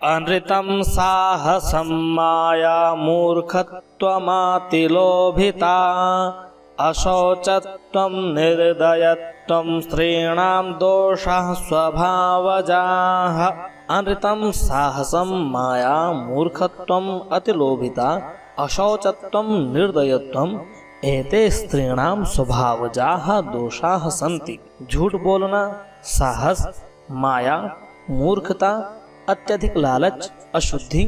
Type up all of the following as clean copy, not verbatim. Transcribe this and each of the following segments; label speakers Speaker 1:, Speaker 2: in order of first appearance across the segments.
Speaker 1: अनृतं साहसं माया मूर्खत्वमातिलोभिता अशौचत्वं निर्दयत्वं स्त्रीणां दोषः स्वभावजाः। अनृतं साहसं माया मूर्खत्वम् अतिलोभिता अशौचत्वं निर्दयत्वं एते स्त्रीणां स्वभावजाः दोषाः सन्ति। झूठ बोलना, साहस, माया, मूर्खता, अत्यधिक लालच, अशुद्धि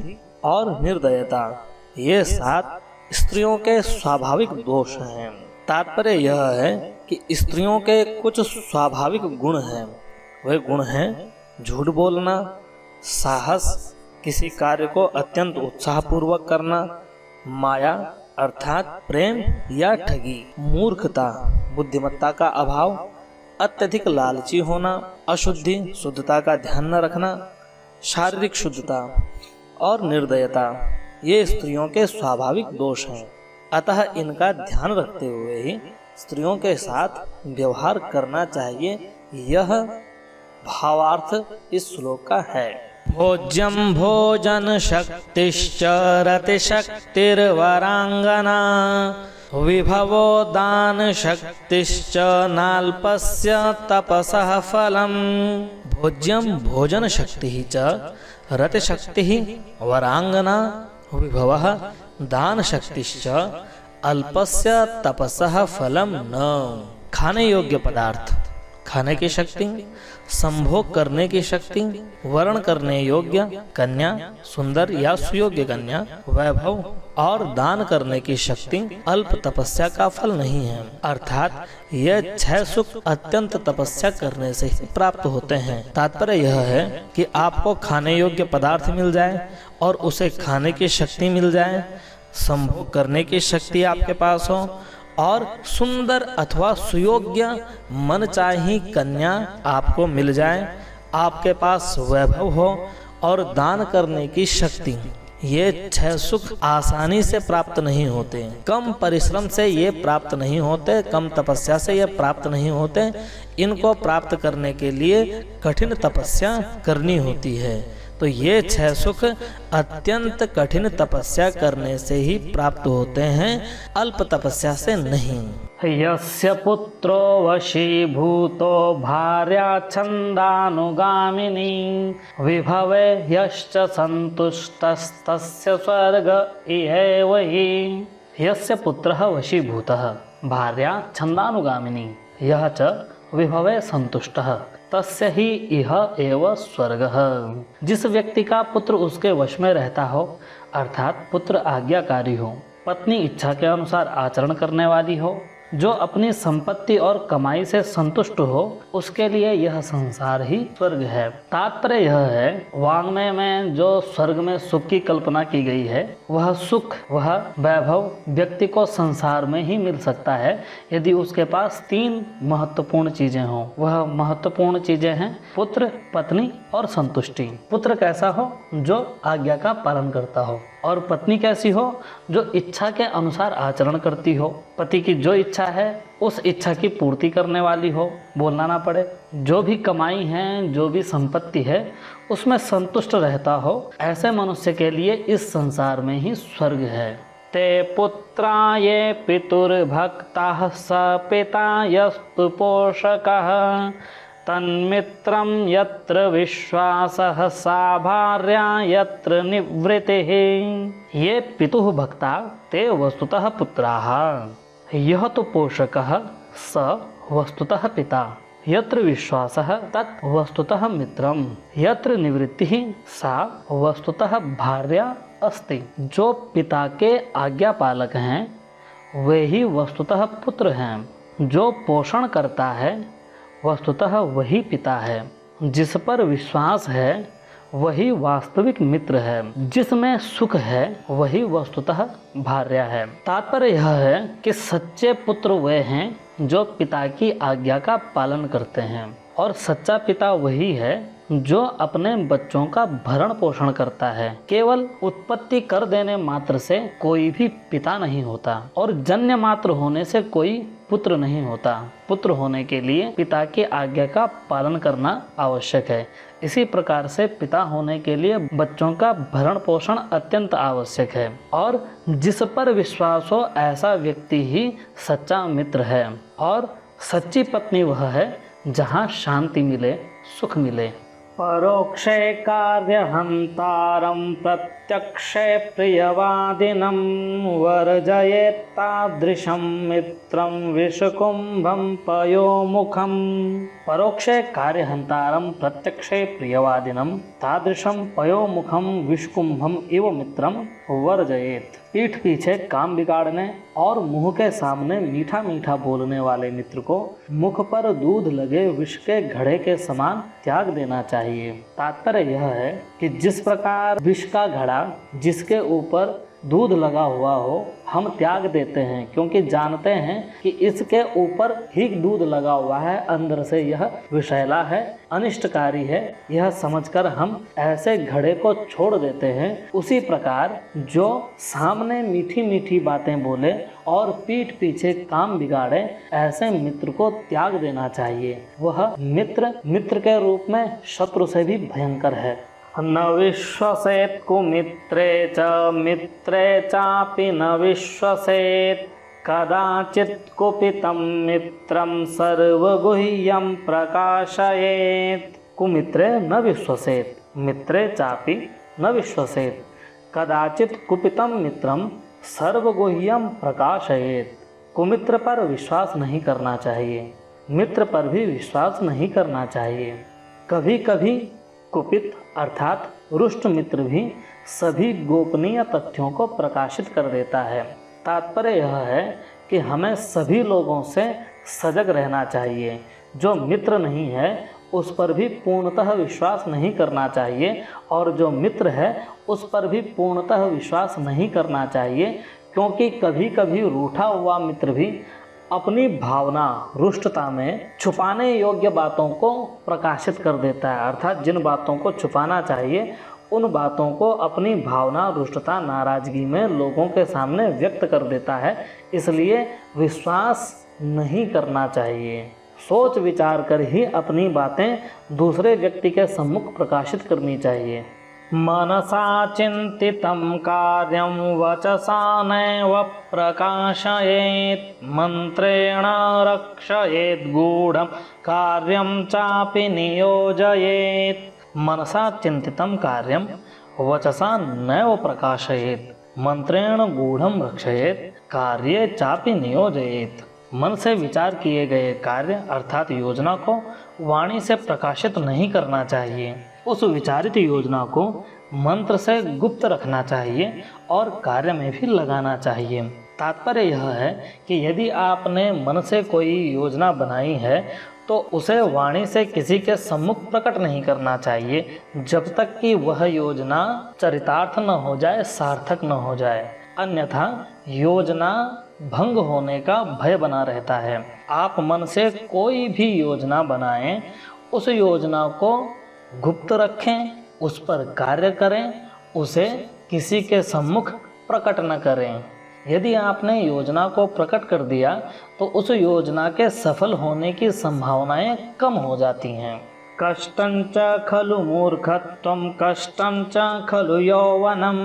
Speaker 1: और निर्दयता, ये 7 स्त्रियों के स्वाभाविक दोष हैं। तात्पर्य यह है कि स्त्रियों के कुछ स्वाभाविक गुण हैं। वे गुण हैं झूठ बोलना, साहस, किसी कार्य को अत्यंत उत्साहपूर्वक करना, माया अर्थात प्रेम या ठगी, मूर्खता, बुद्धिमत्ता का अभाव, अत्यधिक लालची होना, अशुद्धि, शुद्धता का ध्यान न रखना, शारीरिक शुद्धता और निर्दयता, ये स्त्रियों के स्वाभाविक दोष हैं। अतः इनका ध्यान रखते हुए ही स्त्रियों के साथ व्यवहार करना चाहिए। यह भावार्थ इस श्लोक का है। भोज्यं भोजन शक्तिश्च रतिशक्तिर्वरांगना विभवो दान शक्तिश्च नाल्पस्य तपसः फलम्। भोज्यं भोजन शक्ति च रतिशक्ति वरांगना विभवः दान शक्तिश्च अल्पस्य तपसः फलम न। खाने योग्य पदार्थ, खाने की शक्ति, संभोग करने की शक्ति, वर्ण करने योग्य कन्या, सुंदर या सुयोग्य कन्या, वैभव और दान करने की शक्ति अल्प तपस्या का फल नहीं है। अर्थात ये 6 सुख अत्यंत तपस्या करने से ही प्राप्त होते हैं। तात्पर्य यह है कि आपको खाने योग्य पदार्थ मिल जाए और उसे खाने की शक्ति मिल जाए, संभोग करने की शक्ति आपके पास हो और सुंदर अथवा सुयोग्य मनचाही कन्या आपको मिल जाए, आपके पास वैभव हो और दान करने की शक्ति। ये 6 सुख आसानी से प्राप्त नहीं होते, कम परिश्रम से ये प्राप्त नहीं होते, कम तपस्या से ये प्राप्त नहीं होते। इनको प्राप्त करने के लिए कठिन तपस्या करनी होती है। तो ये 6 सुख अत्यंत कठिन तपस्या करने से ही प्राप्त होते हैं, अल्प तपस्या से नहीं। यस्य पुत्रो वशीभूतो भार्या छन्दानुगामिनी विभवे यश्च सन्तुष्टस्तस्य स्वर्ग इहैव हि। यस्य पुत्रः वशीभूतः भार्या छन्दानुगामिनी यः च विभवे संतुष्टः तस्य ही इह एव स्वर्गः। जिस व्यक्ति का पुत्र उसके वश में रहता हो, अर्थात पुत्र आज्ञाकारी हो, पत्नी इच्छा के अनुसार आचरण करने वाली हो, जो अपनी संपत्ति और कमाई से संतुष्ट हो, उसके लिए यह संसार ही स्वर्ग है। तात्पर्य यह है, वाङ्मय में जो स्वर्ग में सुख की कल्पना की गई है, वह सुख, वह वैभव व्यक्ति को संसार में ही मिल सकता है यदि उसके पास 3 महत्वपूर्ण चीजें हों। वह महत्वपूर्ण चीजें हैं पुत्र, पत्नी और संतुष्टि। पुत्र कैसा हो? जो आज्ञा का पालन करता हो, और पत्नी कैसी हो? जो इच्छा के अनुसार आचरण करती हो, पति की जो इच्छा है उस इच्छा की पूर्ति करने वाली हो, बोलना ना पड़े। जो भी कमाई है, जो भी संपत्ति है, उसमें संतुष्ट रहता हो, ऐसे मनुष्य के लिए इस संसार में ही स्वर्ग है। ते पुत्रा ये पितुर्भक्ताः स पिता यस्तु पोषकः तन्मित्रं यत्र विश्वासः सा भार्या यत्र निवृत्तिः। ये पितुः भक्ता ते वस्तुतः पुत्राः। यह तो पोषकः स वस्तुतः पिता, यत्र विश्वासः तत् वस्तुतः मित्रं, यत्र निवृत्तिः सा वस्तुतः भार्या अस्ति। जो पिता के आज्ञा पालक हैं वे ही वस्तुतः पुत्र हैं। जो पोषण करता है वस्तुतः वही पिता है। जिस पर विश्वास है वही वास्तविक मित्र है। जिसमें सुख है वही वस्तुतः भार्या है। तात्पर्य यह है कि सच्चे पुत्र वे हैं जो पिता की आज्ञा का पालन करते हैं। और सच्चा पिता वही है जो अपने बच्चों का भरण पोषण करता है। केवल उत्पत्ति कर देने मात्र से कोई भी पिता नहीं होता और जन्य मात्र होने से कोई पुत्र नहीं होता। पुत्र होने के लिए पिता की आज्ञा का पालन करना आवश्यक है। इसी प्रकार से पिता होने के लिए बच्चों का भरण पोषण अत्यंत आवश्यक है और जिस पर विश्वास हो ऐसा व्यक्ति ही सच्चा मित्र है। और सच्ची पत्नी वह है जहाँ शांति मिले, सुख मिले। परोक्षे कार्यहंतारं प्रत्यक्षे प्रियवादिनं वर्जयेत् तादृशं मित्रं विषकुंभं पयोमुखम्। परोक्षे कार्यहंतारं प्रत्यक्षे प्रियवादिनं तादृशं पयोमुखं विषकुंभम इव मित्रं वर्जयेत्। पीठ पीछे काम बिगाड़ने और मुंह के सामने मीठा मीठा बोलने वाले मित्र को मुख पर दूध लगे विष के घड़े के समान त्याग देना चाहिए। तात्पर्य यह है कि जिस प्रकार विष का घड़ा जिसके ऊपर दूध लगा हुआ हो हम त्याग देते हैं, क्योंकि जानते हैं कि इसके ऊपर ही दूध लगा हुआ है, अंदर से यह विषैला है, अनिष्टकारी है, यह समझकर हम ऐसे घड़े को छोड़ देते हैं। उसी प्रकार जो सामने मीठी मीठी बातें बोले और पीठ पीछे काम बिगाड़े ऐसे मित्र को त्याग देना चाहिए। वह मित्र के रूप में शत्रु से भी भयंकर है। न विश्वसेत् कुमित्रे च मित्रे चापि न विश्वसेत् कदाचित् कुपितं मित्रं सर्वगुह्यं प्रकाशयेत्। कुमित्रे न विश्वसेत् मित्रे चापि न विश्वसेत् कदाचित् कुपितं मित्रं सर्वगुह्यं प्रकाशयेत्। कुमित्र पर विश्वास नहीं करना चाहिए, मित्र पर भी विश्वास नहीं करना चाहिए। कभी कभी कुपित अर्थात रुष्ट मित्र भी सभी गोपनीय तथ्यों को प्रकाशित कर देता है। तात्पर्य यह है कि हमें सभी लोगों से सजग रहना चाहिए। जो मित्र नहीं है उस पर भी पूर्णतः विश्वास नहीं करना चाहिए और जो मित्र है उस पर भी पूर्णतः विश्वास नहीं करना चाहिए, क्योंकि कभी कभी रूठा हुआ मित्र भी अपनी भावना रुष्टता में छुपाने योग्य बातों को प्रकाशित कर देता है। अर्थात जिन बातों को छुपाना चाहिए उन बातों को अपनी भावना रुष्टता नाराजगी में लोगों के सामने व्यक्त कर देता है। इसलिए विश्वास नहीं करना चाहिए, सोच विचार कर ही अपनी बातें दूसरे व्यक्ति के सम्मुख प्रकाशित करनी चाहिए। मनसा चिंतितं कार्यं वचसा नैव प्रकाशयेत् मंत्रेण रक्षयेत् गूढ़ं कार्यं चापि नियोजयेत्। मनसा चिंतितं कार्यं वचसा नैव प्रकाशयेत् मंत्रेण गूढ़ं रक्षयेत् कार्ये चापि नियोजयेत्। मन से विचार किए गए कार्य अर्थात योजना को वाणी से प्रकाशित नहीं करना चाहिए। उस विचारित योजना को मंत्र से गुप्त रखना चाहिए और कार्य में भी लगाना चाहिए। तात्पर्य यह है कि यदि आपने मन से कोई योजना बनाई है तो उसे वाणी से किसी के सम्मुख प्रकट नहीं करना चाहिए जब तक कि वह योजना चरितार्थ न हो जाए, सार्थक न हो जाए। अन्यथा योजना भंग होने का भय बना रहता है। आप मन से कोई भी योजना बनाएं, उस योजना को गुप्त रखें, उस पर कार्य करें, उसे किसी के सम्मुख प्रकट न करें। यदि आपने योजना को प्रकट कर दिया तो उस योजना के सफल होने की संभावनाएं कम हो जाती हैं। कष्टं च खलु मूर्खत्वं कष्टं च खलु यौवनम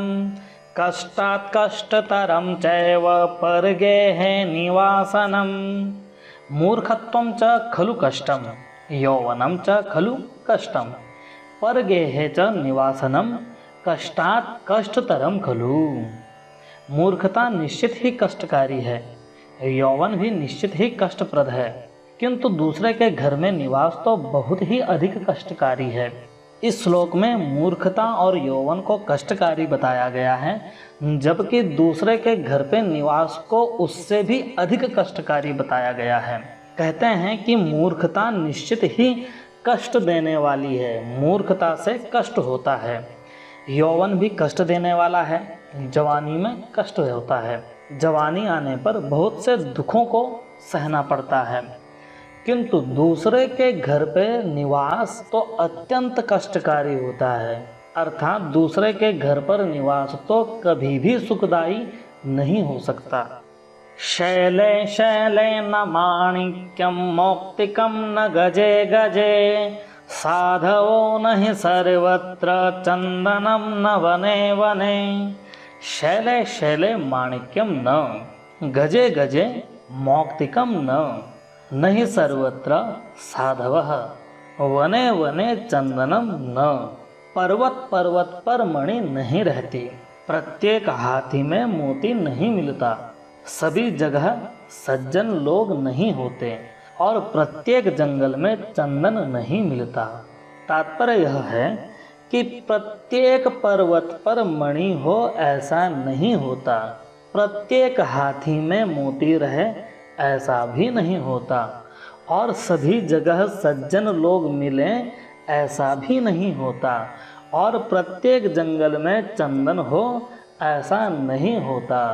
Speaker 1: कष्टात् कष्टतरं चैव परगेः निवासनम्। मूर्खत्वं च खलु कष्टं यौवनं च खलु कष्टं परगेः च निवासनम् कष्टात् कष्टतरं खलु। मूर्खता निश्चित ही कष्टकारी है, यौवन भी निश्चित ही कष्टप्रद है, किंतु दूसरे के घर में निवास तो बहुत ही अधिक कष्टकारी है। इस श्लोक में मूर्खता और यौवन को कष्टकारी बताया गया है, जबकि दूसरे के घर पे निवास को उससे भी अधिक कष्टकारी बताया गया है। कहते हैं कि मूर्खता निश्चित ही कष्ट देने वाली है, मूर्खता से कष्ट होता है। यौवन भी कष्ट देने वाला है, जवानी में कष्ट होता है, जवानी आने पर बहुत से दुखों को सहना पड़ता है। किंतु दूसरे के घर पे निवास तो अत्यंत कष्टकारी होता है, अर्थात दूसरे के घर पर निवास तो कभी भी सुखदायी नहीं हो सकता। शैले शैले न माणिक्यम मौक्तिकम न गजे गजे, साधवो नहि सर्वत्र चंदनम न वने वने। शैले शैले माणिक्यम न गजे गजे मौक्तिकम नहि सर्वत्र साधवः वने वने चंदनम न। पर्वत पर्वत पर मणि नहीं रहती, प्रत्येक हाथी में मोती नहीं मिलता, सभी जगह सज्जन लोग नहीं होते और प्रत्येक जंगल में चंदन नहीं मिलता। तात्पर्य यह है कि प्रत्येक पर्वत पर मणि हो ऐसा नहीं होता, प्रत्येक हाथी में मोती रहे ऐसा भी नहीं होता, और सभी जगह सज्जन लोग मिलें ऐसा भी नहीं होता, और प्रत्येक जंगल में चंदन हो ऐसा नहीं होता।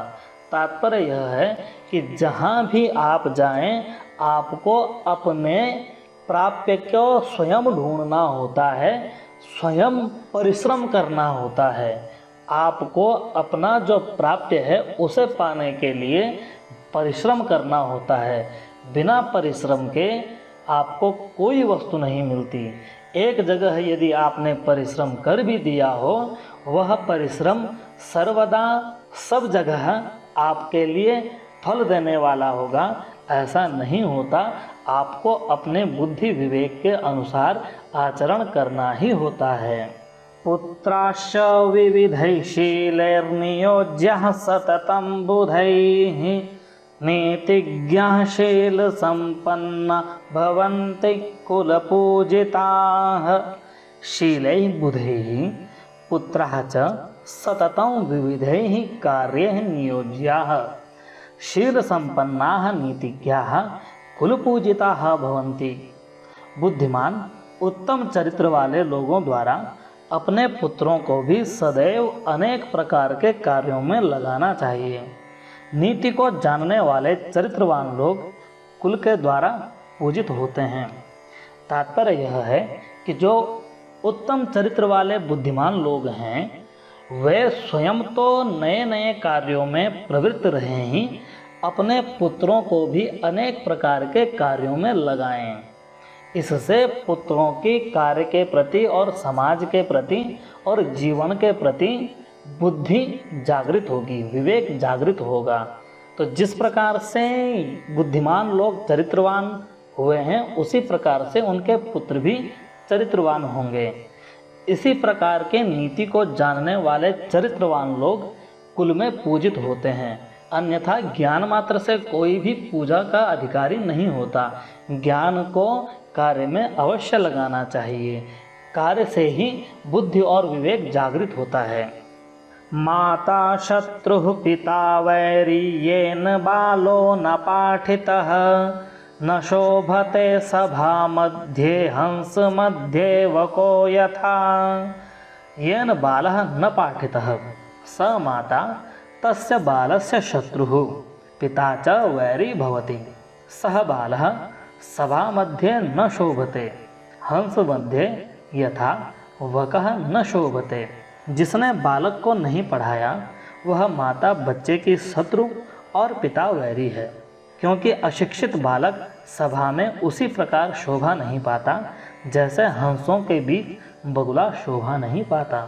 Speaker 1: तात्पर्य यह है कि जहाँ भी आप जाएं, आपको अपने प्राप्य को स्वयं ढूंढना होता है, स्वयं परिश्रम करना होता है। आपको अपना जो प्राप्य है उसे पाने के लिए परिश्रम करना होता है। बिना परिश्रम के आपको कोई वस्तु नहीं मिलती। एक जगह यदि आपने परिश्रम कर भी दिया हो, वह परिश्रम सर्वदा सब जगह आपके लिए फल देने वाला होगा ऐसा नहीं होता। आपको अपने बुद्धि विवेक के अनुसार आचरण करना ही होता है। पुत्राश्च विविधैर्शीलैर्नियोज्यः सततं बुधैः, नीतिज्ञः शीलसम्पन्ना भवन्ति कुलपूजिताः। शीलैः बुधैः पुत्राः च सततं विविधैः कार्यैः नियोज्याः, शीलसम्पन्नाः नीतिज्ञाः कुलपूजिताः भवन्ति। बुद्धिमान उत्तम चरित्र वाले लोगों द्वारा अपने पुत्रों को भी सदैव अनेक प्रकार के कार्यों में लगाना चाहिए। नीति को जानने वाले चरित्रवान लोग कुल के द्वारा पूजित होते हैं। तात्पर्य यह है कि जो उत्तम चरित्र वाले बुद्धिमान लोग हैं, वे स्वयं तो नए नए कार्यों में प्रवृत्त रहे ही अपने पुत्रों को भी अनेक प्रकार के कार्यों में लगाएं। इससे पुत्रों की कार्य के प्रति और समाज के प्रति और जीवन के प्रति बुद्धि जागृत होगी, विवेक जागृत होगा। तो जिस प्रकार से बुद्धिमान लोग चरित्रवान हुए हैं, उसी प्रकार से उनके पुत्र भी चरित्रवान होंगे। इसी प्रकार के नीति को जानने वाले चरित्रवान लोग कुल में पूजित होते हैं। अन्यथा ज्ञान मात्र से कोई भी पूजा का अधिकारी नहीं होता। ज्ञान को कार्य में अवश्य लगाना चाहिए। कार्य से ही बुद्धि और विवेक जागृत होता है। माता शत्रुः पिता वैरी येन बालो न पाठितः, न शोभते सभा मध्ये हंस मध्ये वको यथा। येन बालः न पाठितः स माता तस्य बालस्य शत्रुः पिता च वैरी भवति। सः बालः सभा मध्ये न शोभते हंस मध्ये यथा वकः न शोभते। जिसने बालक को नहीं पढ़ाया वह माता बच्चे की शत्रु और पिता वैरी है, क्योंकि अशिक्षित बालक सभा में उसी प्रकार शोभा नहीं पाता जैसे हंसों के बीच बगुला शोभा नहीं पाता।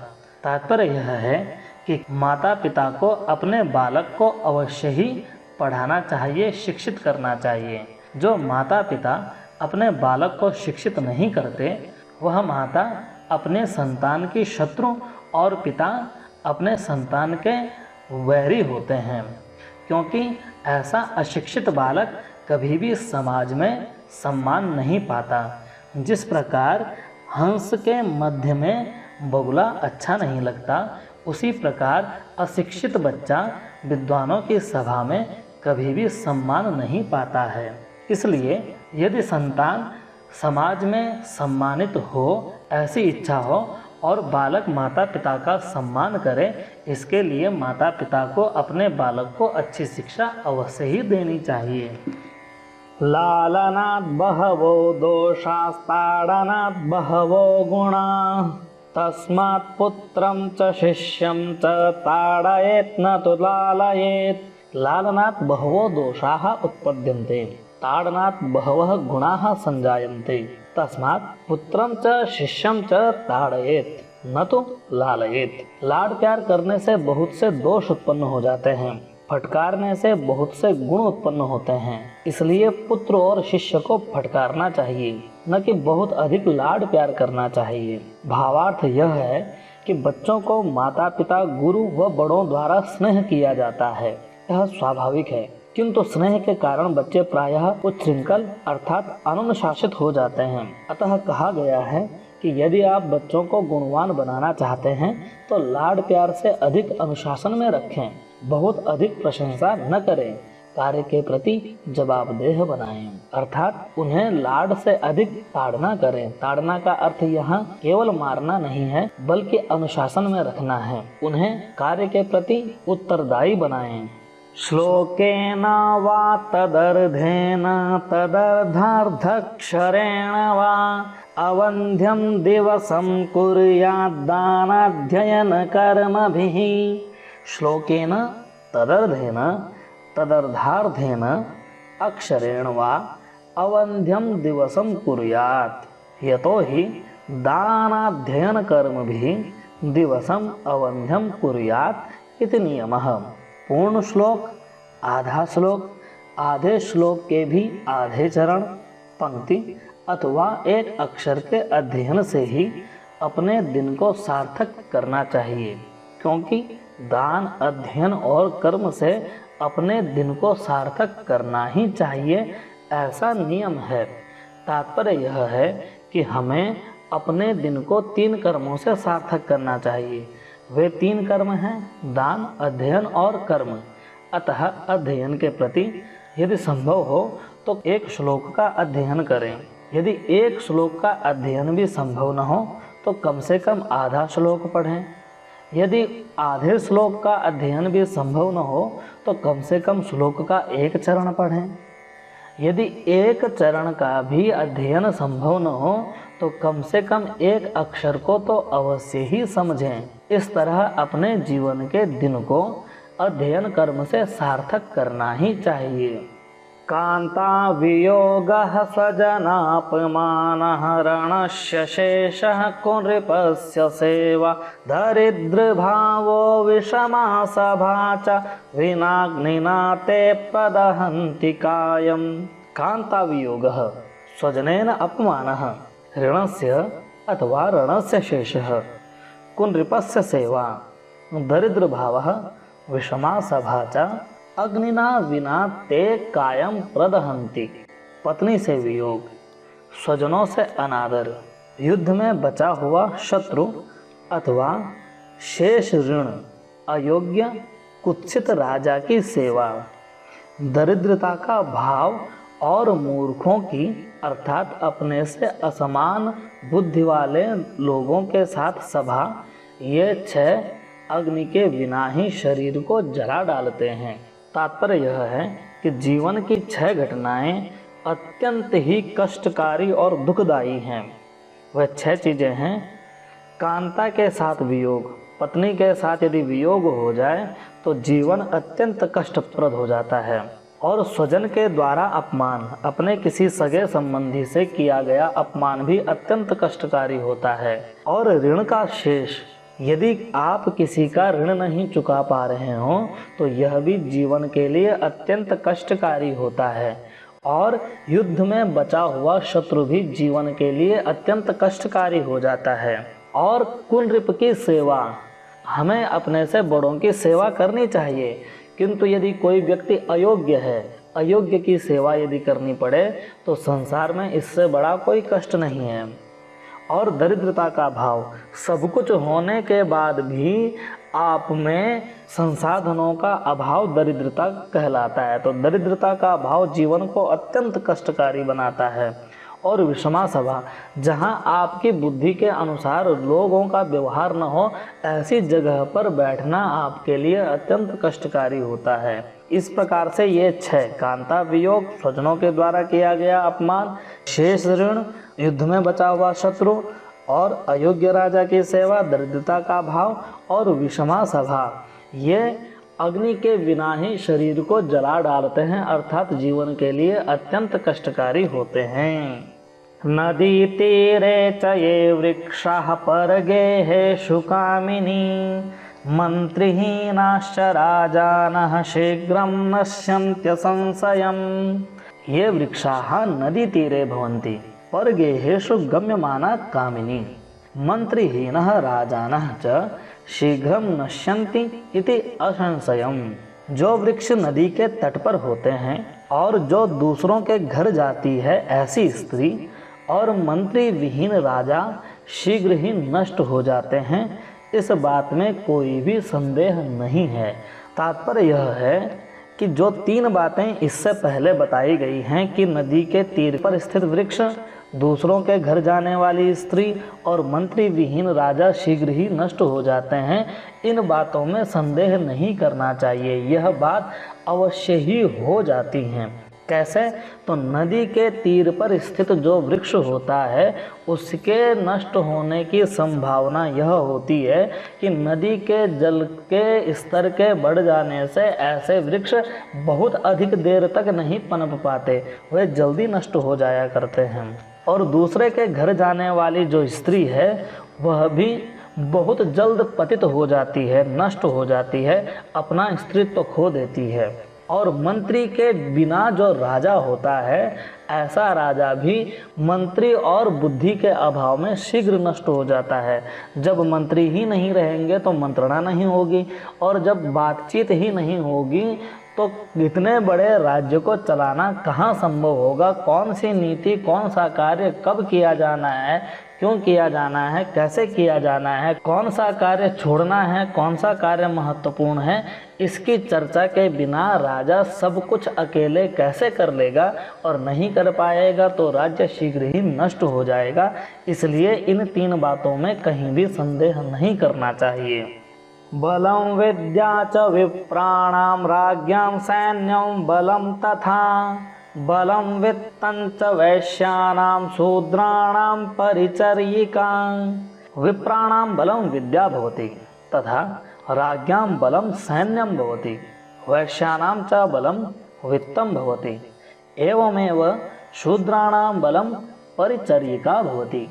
Speaker 1: तात्पर्य यह है कि माता पिता को अपने बालक को अवश्य ही पढ़ाना चाहिए, शिक्षित करना चाहिए। जो माता पिता अपने बालक को शिक्षित नहीं करते, वह माता अपने संतान की शत्रु और पिता अपने संतान के वैरी होते हैं, क्योंकि ऐसा अशिक्षित बालक कभी भी समाज में सम्मान नहीं पाता। जिस प्रकार हंस के मध्य में बगुला अच्छा नहीं लगता, उसी प्रकार अशिक्षित बच्चा विद्वानों की सभा में कभी भी सम्मान नहीं पाता है। इसलिए यदि संतान समाज में सम्मानित हो, ऐसी इच्छा हो और बालक माता पिता का सम्मान करे, इसके लिए माता पिता को अपने बालक को अच्छी शिक्षा अवश्य ही देनी चाहिए। लालनात् बहवो दोषास्ताडनात् बहवो गुणाः तस्मात् पुत्रं च शिष्यं च ताडयेत् न तु लालयेत्। लालनात् बहवो दोषाः उत्पद्यन्ते, ताडनात् बहवः गुणाः संजायन्ते, तस्मात् पुत्रं च शिष्यं च ताडयेत् न तो लालयेत्। लाड प्यार करने से बहुत से दोष उत्पन्न हो जाते हैं, फटकारने से बहुत से गुण उत्पन्न होते हैं। इसलिए पुत्र और शिष्य को फटकारना चाहिए, न कि बहुत अधिक लाड प्यार करना चाहिए। भावार्थ यह है कि बच्चों को माता पिता गुरु व बड़ों द्वारा स्नेह किया जाता है, यह स्वाभाविक है, किंतु स्नेह के कारण बच्चे प्रायः उच्छृंखल अर्थात अनुशासित हो जाते हैं। अतः कहा गया है कि यदि आप बच्चों को गुणवान बनाना चाहते हैं तो लाड प्यार से अधिक अनुशासन में रखें, बहुत अधिक प्रशंसा न करें, कार्य के प्रति जवाबदेह बनाएं, अर्थात उन्हें लाड से अधिक ताड़ना करें। ताड़ना का अर्थ यहाँ केवल मारना नहीं है, बल्कि अनुशासन में रखना है। उन्हें कार्य के प्रति उत्तरदायी बनाएं। श्लोकेन वा तदर्धेन तदर्धार्धक्षरेण वा अवन्ध्यं दिवसं कुर्याद्दानाध्ययन कर्मभिः। श्लोकेन तदर्धेन तदर्धार्धेन अक्षरेण वा अवन्ध्यं दिवसं कुर्यात् यतो हि दानाध्ययन कर्मभिः दिवसं अवन्ध्यं कुर्यात् इति नियमः। पूर्ण श्लोक, आधा श्लोक, आधे श्लोक के भी आधे चरण, पंक्ति अथवा एक अक्षर के अध्ययन से ही अपने दिन को सार्थक करना चाहिए, क्योंकि दान, अध्ययन और कर्म से अपने दिन को सार्थक करना ही चाहिए, ऐसा नियम है। तात्पर्य यह है कि हमें अपने दिन को 3 कर्मों से सार्थक करना चाहिए। वे 3 कर्म हैं दान, अध्ययन और कर्म। अतः अध्ययन के प्रति यदि संभव हो तो एक श्लोक का अध्ययन करें। यदि एक श्लोक का अध्ययन भी संभव न हो तो कम से कम आधा श्लोक पढ़ें। यदि आधे श्लोक का अध्ययन भी संभव न हो तो कम से कम श्लोक का एक चरण पढ़ें। यदि एक चरण का भी अध्ययन संभव न हो तो कम से कम एक अक्षर को तो अवश्य ही समझें। इस तरह अपने जीवन के दिन को अध्ययन कर्म से सार्थक करना ही चाहिए। कांता वियोगः स्वजनापमानः रणस्य शेषः कुनृपस्य सेवा दरिद्रभावो विषमा सभा च विनाग्निना ते प्रदहन्ति कायम्। कांता वियोगः स्वजनेन अपमानः ऋणस्य अथवा रणस्य शेषः कुनृपस्य सेवा दरिद्रभावः विषमा सभा च अग्निना विना ते कायम प्रदहन्ति। पत्नी से वियोग, स्वजनों से अनादर, युद्ध में बचा हुआ शत्रु अथवा शेष ऋण, अयोग्य कुत्सित राजा की सेवा, दरिद्रता का भाव और मूर्खों की अर्थात अपने से असमान बुद्धि वाले लोगों के साथ सभा, ये 6 अग्नि के बिना ही शरीर को जला डालते हैं। तात्पर्य यह है कि जीवन की 6 घटनाएं अत्यंत ही कष्टकारी और दुखदायी हैं। वह 6 चीज़ें हैं। कांता के साथ वियोग, पत्नी के साथ यदि वियोग हो जाए तो जीवन अत्यंत कष्टप्रद हो जाता है। और स्वजन के द्वारा अपमान, अपने किसी सगे संबंधी से किया गया अपमान भी अत्यंत कष्टकारी होता है। और ऋण का शेष, यदि आप किसी का ऋण नहीं चुका पा रहे हो तो यह भी जीवन के लिए अत्यंत कष्टकारी होता है। और युद्ध में बचा हुआ शत्रु भी जीवन के लिए अत्यंत कष्टकारी हो जाता है। और कुनृप की सेवा, हमें अपने से बड़ों की सेवा करनी चाहिए, किंतु यदि कोई व्यक्ति अयोग्य है, अयोग्य की सेवा यदि करनी पड़े तो संसार में इससे बड़ा कोई कष्ट नहीं है। और दरिद्रता का भाव, सब कुछ होने के बाद भी आप में संसाधनों का अभाव दरिद्रता कहलाता है। तो दरिद्रता का भाव जीवन को अत्यंत कष्टकारी बनाता है। और विषमा सभा, जहां आपकी बुद्धि के अनुसार लोगों का व्यवहार न हो, ऐसी जगह पर बैठना आपके लिए अत्यंत कष्टकारी होता है। इस प्रकार से ये 6 कांता वियोग, स्वजनों के द्वारा किया गया अपमान, शेष ऋण, युद्ध में बचा हुआ शत्रु और अयोग्य राजा की सेवा, दरिद्रता का भाव और विषमा सभा, ये अग्नि के बिना ही शरीर को जला डालते हैं, अर्थात जीवन के लिए अत्यंत कष्टकारी होते हैं। नदी तीरे च ये वृक्षाः परगेहेषु कामिनी, मंत्रिहीनाश्च राजानः शीघ्रं नश्यन्त्य संशयम्। ये वृक्षाः नदी तीरे भवन्ति परगेहेषु गम्यमाना कामिनी, मंत्रिहीनः राजानः च शीघ्रं नश्यन्ति इति असंशयम्। जो वृक्ष नदी के तट पर होते हैं और जो दूसरों के घर जाती है, ऐसी स्त्री और मंत्री विहीन राजा शीघ्र ही नष्ट हो जाते हैं, इस बात में कोई भी संदेह नहीं है। तात्पर्य यह है कि जो 3 बातें इससे पहले बताई गई हैं कि नदी के तीर पर स्थित वृक्ष, दूसरों के घर जाने वाली स्त्री और मंत्री विहीन राजा शीघ्र ही नष्ट हो जाते हैं, इन बातों में संदेह नहीं करना चाहिए। यह बात अवश्य ही हो जाती हैं। कैसे? तो नदी के तीर पर स्थित जो वृक्ष होता है उसके नष्ट होने की संभावना यह होती है कि नदी के जल के स्तर के बढ़ जाने से ऐसे वृक्ष बहुत अधिक देर तक नहीं पनप पाते, वे जल्दी नष्ट हो जाया करते हैं। और दूसरे के घर जाने वाली जो स्त्री है वह भी बहुत जल्द पतित हो जाती है, नष्ट हो जाती है, अपना स्त्रीत्व खो देती है। और मंत्री के बिना जो राजा होता है, ऐसा राजा भी मंत्री और बुद्धि के अभाव में शीघ्र नष्ट हो जाता है। जब मंत्री ही नहीं रहेंगे तो मंत्रणा नहीं होगी, और जब बातचीत ही नहीं होगी तो इतने बड़े राज्य को चलाना कहाँ संभव होगा। कौन सी नीति, कौन सा कार्य कब किया जाना है, क्यों किया जाना है, कैसे किया जाना है, कौन सा कार्य छोड़ना है, कौन सा कार्य महत्वपूर्ण है, इसकी चर्चा के बिना राजा सब कुछ अकेले कैसे कर लेगा, और नहीं कर पाएगा तो राज्य शीघ्र ही नष्ट हो जाएगा। इसलिए इन 3 बातों में कहीं भी संदेह नहीं करना चाहिए। बलं विद्या च विप्राणां राज्ञां सैन्यं बलं तथा, बलं वित्तं च वैश्यानां शूद्राणां परिचर्यिकां। विप्राणां बलं विद्या भवति तथा राज्ञां बलं सैन्यं भवति, वैश्यानां च बलं वित्तं भवति, एवमेव शूद्राणां बलं परिचर्यिका भवति।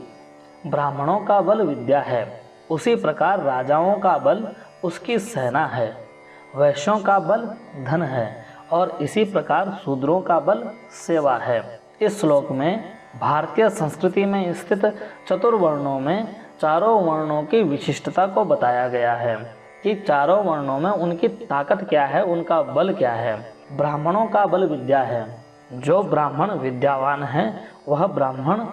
Speaker 1: ब्राह्मणों का बल विद्या है, उसी प्रकार राजाओं का बल उसकी सेना है, वैश्यों का बल धन है, और इसी प्रकार शूद्रों का बल सेवा है। इस श्लोक में भारतीय संस्कृति में स्थित चतुर्वर्णों में चारों वर्णों की विशिष्टता को बताया गया है कि चारों वर्णों में उनकी ताकत क्या है, उनका बल क्या है। ब्राह्मणों का बल विद्या है। जो ब्राह्मण विद्यावान है वह ब्राह्मण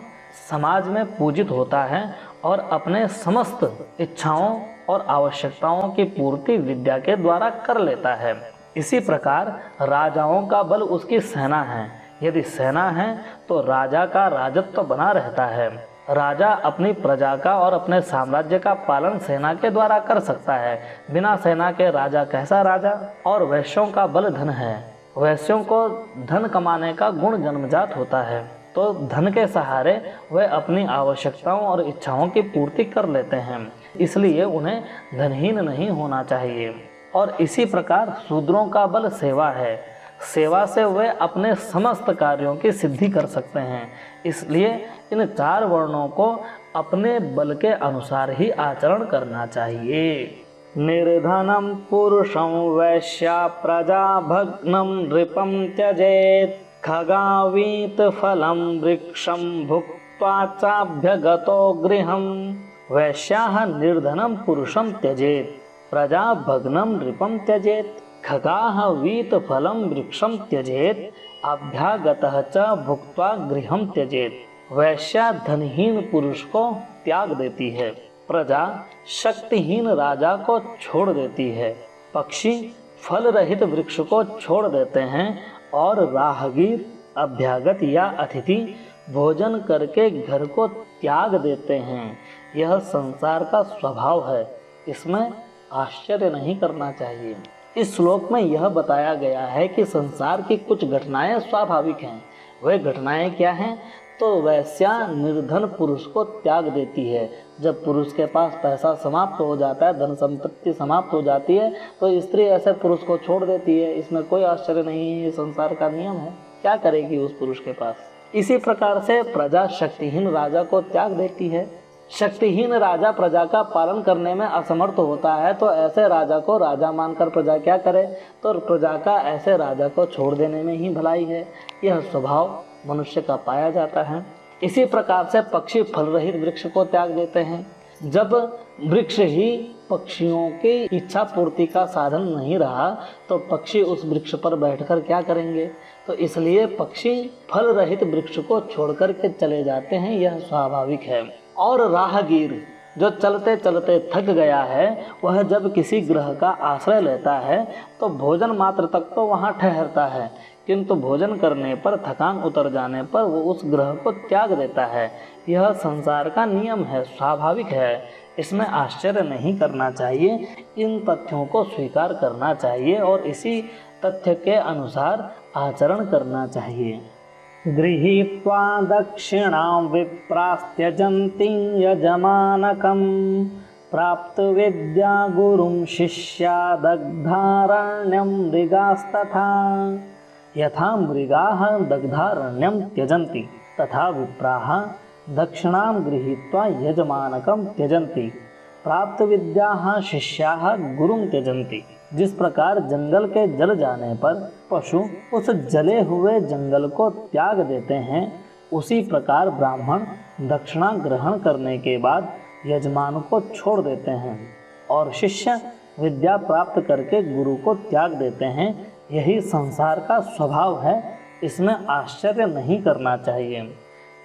Speaker 1: समाज में पूजित होता है और अपने समस्त इच्छाओं और आवश्यकताओं की पूर्ति विद्या के द्वारा कर लेता है। इसी प्रकार राजाओं का बल उसकी सेना है। यदि सेना है तो राजा का राजत्व बना रहता है। राजा अपनी प्रजा का और अपने साम्राज्य का पालन सेना के द्वारा कर सकता है। बिना सेना के राजा कैसा राजा। और वैश्यों का बल धन है। वैश्यों को धन कमाने का गुण जन्मजात होता है, तो धन के सहारे वे अपनी आवश्यकताओं और इच्छाओं की पूर्ति कर लेते हैं, इसलिए उन्हें धनहीन नहीं होना चाहिए। और इसी प्रकार शूद्रों का बल सेवा है। सेवा से वे अपने समस्त कार्यों की सिद्धि कर सकते हैं, इसलिए इन 4 वर्णों को अपने बल के अनुसार ही आचरण करना चाहिए। निर्धनम पुरुषं वैश्या प्रजा भग्नं नृपं त्यजेत्, खगावीत फलं वृक्षं भुक्त्वा चाभ्यगतो गृहं। वैश्याः निर्धनं पुरुषं त्यजेत्, प्रजा भग्नं नृपं त्यजेत्, खगाः वीत फलं वृक्षं त्यजेत्, अभ्यागतः च भुक्त्वा गृहं त्यजेत्। वैश्या धनहीन पुरुष को त्याग देती है, प्रजा शक्तिहीन राजा को छोड़ देती है, पक्षी फल रहित वृक्ष को छोड़ देते हैं, और राहगीर अभ्यागत या अतिथि भोजन करके घर को त्याग देते हैं। यह संसार का स्वभाव है, इसमें आश्चर्य नहीं करना चाहिए। इस श्लोक में यह बताया गया है कि संसार की कुछ घटनाएं स्वाभाविक हैं। वह घटनाएं क्या हैं? तो वैश्या निर्धन पुरुष को त्याग देती है। जब पुरुष के पास पैसा समाप्त हो जाता है, धन संपत्ति समाप्त हो जाती है, तो स्त्री ऐसे पुरुष को छोड़ देती है। इसमें कोई आश्चर्य नहीं है, ये संसार का नियम है। क्या करेगी उस पुरुष के पास? इसी प्रकार से प्रजा शक्तिहीन राजा को त्याग देती है। शक्तिहीन राजा प्रजा का पालन करने में असमर्थ होता है, तो ऐसे राजा को राजा मानकर प्रजा क्या करे? तो प्रजा का ऐसे राजा को छोड़ देने में ही भलाई है। यह स्वभाव मनुष्य का पाया जाता है। इसी प्रकार से पक्षी फल रहित वृक्ष को त्याग देते हैं। जब वृक्ष ही पक्षियों की इच्छा पूर्ति का साधन नहीं रहा, तो पक्षी उस वृक्ष पर बैठकर क्या करेंगे? तो इसलिए पक्षी फल रहित वृक्ष को छोड़कर के चले जाते हैं, यह स्वाभाविक है। और राहगीर जो चलते चलते थक गया है, वह जब किसी ग्रह का आश्रय लेता है तो भोजन मात्र तक तो वहाँ ठहरता है, किंतु भोजन करने पर थकान उतर जाने पर वो उस ग्रह को त्याग देता है। यह संसार का नियम है, स्वाभाविक है। इसमें आश्चर्य नहीं करना चाहिए, इन तथ्यों को स्वीकार करना चाहिए और इसी तथ्य के अनुसार आचरण करना चाहिए। गृहीत्वा दक्षिणां विप्रास्त्यजन्ति यजमानकं प्राप्त विद्या गुरुं शिष्या दग्धारण्यं मृगास्तथा। यथा मृगाः दग्धारण्यं त्यजन्ति तथा विप्राः दक्षिणां गृहीत्वा यजमानकं त्यजन्ति प्राप्त विद्याः शिष्याः गुरुं त्यजन्ति। जिस प्रकार जंगल के जल जाने पर पशु उस जले हुए जंगल को त्याग देते हैं, उसी प्रकार ब्राह्मण दक्षिणा ग्रहण करने के बाद यजमान को छोड़ देते हैं और शिष्य विद्या प्राप्त करके गुरु को त्याग देते हैं। यही संसार का स्वभाव है, इसमें आश्चर्य नहीं करना चाहिए।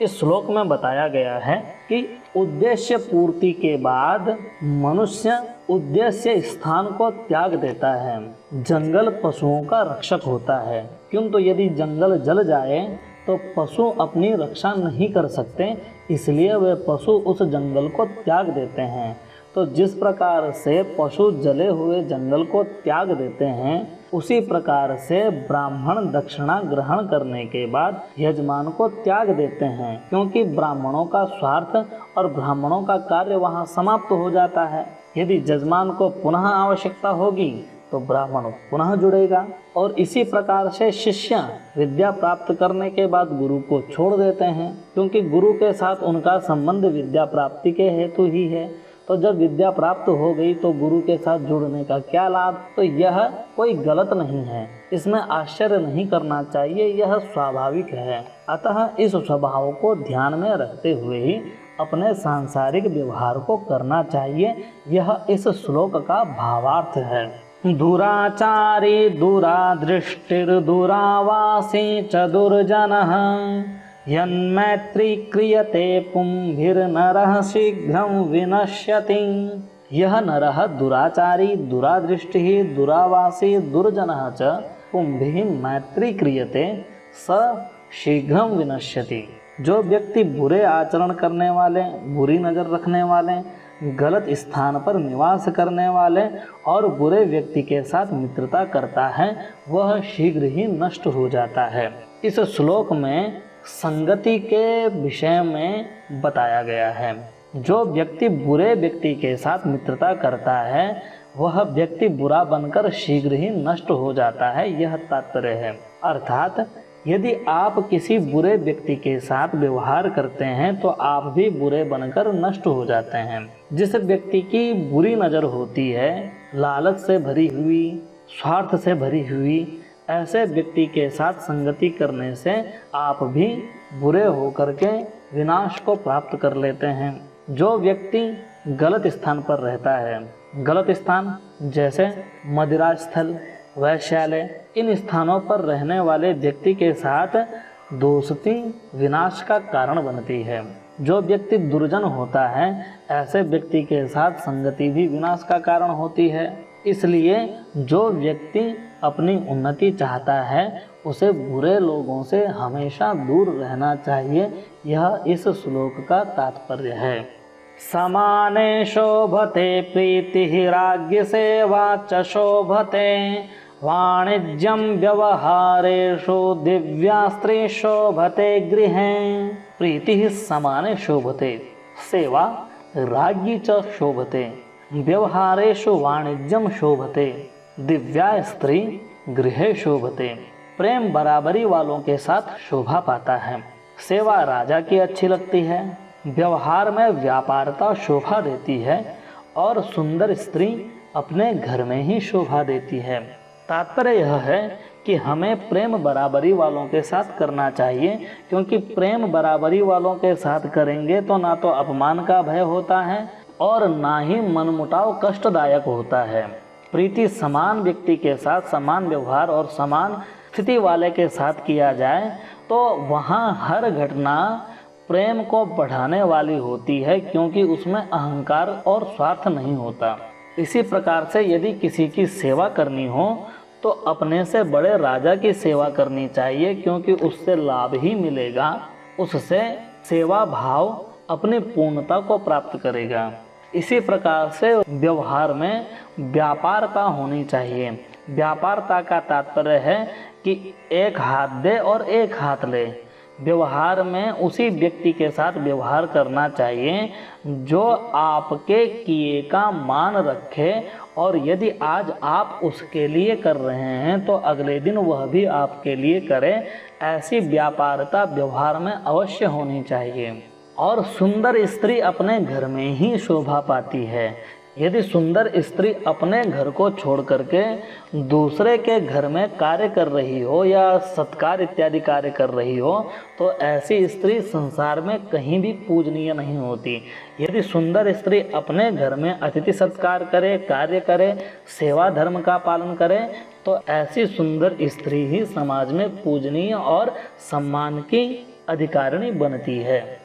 Speaker 1: इस श्लोक में बताया गया है कि उद्देश्य पूर्ति के बाद मनुष्य उद्देश्य स्थान को त्याग देता है। जंगल पशुओं का रक्षक होता है, किंतु यदि जंगल जल जाए तो पशु अपनी रक्षा नहीं कर सकते, इसलिए वे पशु उस जंगल को त्याग देते हैं। तो जिस प्रकार से पशु जले हुए जंगल को त्याग देते हैं, उसी प्रकार से ब्राह्मण दक्षिणा ग्रहण करने के बाद यजमान को त्याग देते हैं, क्योंकि ब्राह्मणों का स्वार्थ और ब्राह्मणों का कार्य वहाँ समाप्त हो जाता है। यदि यजमान को पुनः आवश्यकता होगी तो ब्राह्मण पुनः जुड़ेगा। और इसी प्रकार से शिष्य विद्या प्राप्त करने के बाद गुरु को छोड़ देते हैं, क्योंकि गुरु के साथ उनका संबंध विद्या प्राप्ति के हेतु ही है। तो जब विद्या प्राप्त हो गई तो गुरु के साथ जुड़ने का क्या लाभ? तो यह कोई गलत नहीं है, इसमें आश्चर्य नहीं करना चाहिए, यह स्वाभाविक है। अतः इस स्वभाव को ध्यान में रखते हुए ही अपने सांसारिक व्यवहार को करना चाहिए। यह इस श्लोक का भावार्थ है। दुराचारी दुरादृष्टिर्दुरावासी च दुर्जनः यन्मैत्री क्रियते पुंभिर्नरः शीघ्रं विनश्यति। यह नरः दुराचारी दुरादृष्टि दुरावासी दुर्जनः च पुंभिः मैत्री क्रियते स शीघ्रं विनश्यति। जो व्यक्ति बुरे आचरण करने वाले, बुरी नज़र रखने वाले, गलत स्थान पर निवास करने वाले और बुरे व्यक्ति के साथ मित्रता करता है, वह शीघ्र ही नष्ट हो जाता है। इस श्लोक में संगति के विषय में बताया गया है। जो व्यक्ति बुरे व्यक्ति के साथ मित्रता करता है, वह व्यक्ति बुरा बनकर शीघ्र ही नष्ट हो जाता है, यह तात्पर्य है। अर्थात यदि आप किसी बुरे व्यक्ति के साथ व्यवहार करते हैं तो आप भी बुरे बनकर नष्ट हो जाते हैं। जिस व्यक्ति की बुरी नज़र होती है, लालच से भरी हुई, स्वार्थ से भरी हुई, ऐसे व्यक्ति के साथ संगति करने से आप भी बुरे होकर के विनाश को प्राप्त कर लेते हैं। जो व्यक्ति गलत स्थान पर रहता है, गलत स्थान जैसे मदिरा स्थल, वैश्यालय, इन स्थानों पर रहने वाले व्यक्ति के साथ दोस्ती विनाश का कारण बनती है। जो व्यक्ति दुर्जन होता है, ऐसे व्यक्ति के साथ संगति भी विनाश का कारण होती है। इसलिए जो व्यक्ति अपनी उन्नति चाहता है, उसे बुरे लोगों से हमेशा दूर रहना चाहिए। यह इस श्लोक का तात्पर्य है। समाने शोभते प्रीतिः राज्ञ सेवा च शोभते वाणिज्यं व्यवहारेषु दिव्या स्त्री शोभते गृहे। प्रीतिः समाने शोभते सेवा राज्ञी च शोभते व्यवहारेषु वाणिज्यं शोभते दिव्या स्त्री गृहे शोभते। प्रेम बराबरी वालों के साथ शोभा पाता है। सेवा राजा की अच्छी लगती है, व्यवहार में व्यापारता शोभा देती है और सुंदर स्त्री अपने घर में ही शोभा देती है। तात्पर्य यह है कि हमें प्रेम बराबरी वालों के साथ करना चाहिए, क्योंकि प्रेम बराबरी वालों के साथ करेंगे तो ना तो अपमान का भय होता है और ना ही मनमुटाव कष्टदायक होता है। प्रीति समान व्यक्ति के साथ समान व्यवहार और समान स्थिति वाले के साथ किया जाए तो वहाँ हर घटना प्रेम को बढ़ाने वाली होती है, क्योंकि उसमें अहंकार और स्वार्थ नहीं होता। इसी प्रकार से यदि किसी की सेवा करनी हो तो अपने से बड़े राजा की सेवा करनी चाहिए, क्योंकि उससे लाभ ही मिलेगा, उससे सेवा भाव अपनी पूर्णता को प्राप्त करेगा। इसी प्रकार से व्यवहार में व्यापारता होनी चाहिए। व्यापारता का तात्पर्य है कि एक हाथ दे और एक हाथ ले। व्यवहार में उसी व्यक्ति के साथ व्यवहार करना चाहिए जो आपके किए का मान रखे, और यदि आज आप उसके लिए कर रहे हैं तो अगले दिन वह भी आपके लिए करे। ऐसी व्यापारता व्यवहार में अवश्य होनी चाहिए। और सुंदर स्त्री अपने घर में ही शोभा पाती है। यदि सुंदर स्त्री अपने घर को छोड़ करके दूसरे के घर में कार्य कर रही हो या सत्कार इत्यादि कार्य कर रही हो तो ऐसी स्त्री संसार में कहीं भी पूजनीय नहीं होती। यदि सुंदर स्त्री अपने घर में अतिथि सत्कार करे, कार्य करे, सेवा धर्म का पालन करे तो ऐसी सुंदर स्त्री ही समाज में पूजनीय और सम्मान की अधिकारिणी बनती है।